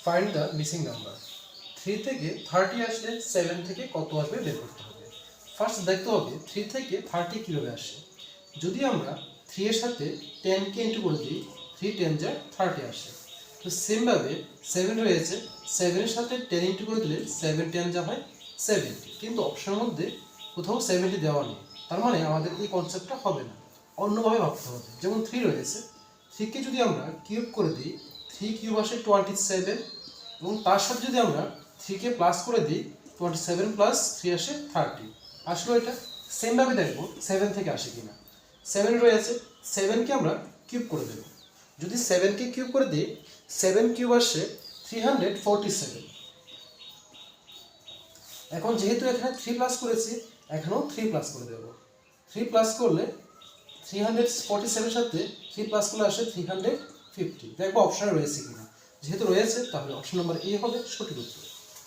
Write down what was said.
Find the missing number. 3 থেকে 30 আসলে 7 থেকে কত আসবে বের করতে হবে। ফার্স্ট দেখতে হবে 3 থেকে 30 কীভাবে আসে। যদি আমরা 3 এর সাথে 10কে ইন্টু করে দিই, 3 10 যা 30 আসে। তো সেমভাবে 7 রয়েছে, 7 এর সাথে 10 ইন্টু করে দিলে 7 10 যা হয় 70, কিন্তু অপশনের মধ্যে কোথাও 70 দেওয়া নেই। তার মানে আমাদের এই কনসেপ্টটা হবে না, অন্যভাবে ভাবতে হবে। যেমন 3 রয়েছে, 3কে যদি আমরা কিউব করে দিই, 3 কিউব আসে 27, এবং তার সাথে যদি আমরা 3কে প্লাস করে দিই, 27 প্লাস 3 আসে 30। আসলে এটা সেমভাবে দেখবো 7 থেকে আসে কিনা। 7 রয়েছে, 7কে আমরা কিউব করে দেব। যদি 7কে কিউব করে দিই, 7 কিউব আসে 347। এখন যেহেতু এখানে 3 প্লাস করেছি, এখানেও 3 প্লাস করে দেব। 3 প্লাস করলে 347 সাথে 3 প্লাস করলে আসে 350। দেখবো অপশনে রয়েছে কিনা। যেহেতু রয়েছে, তাহলে অপশন নাম্বার এ হবে সঠিক উত্তর।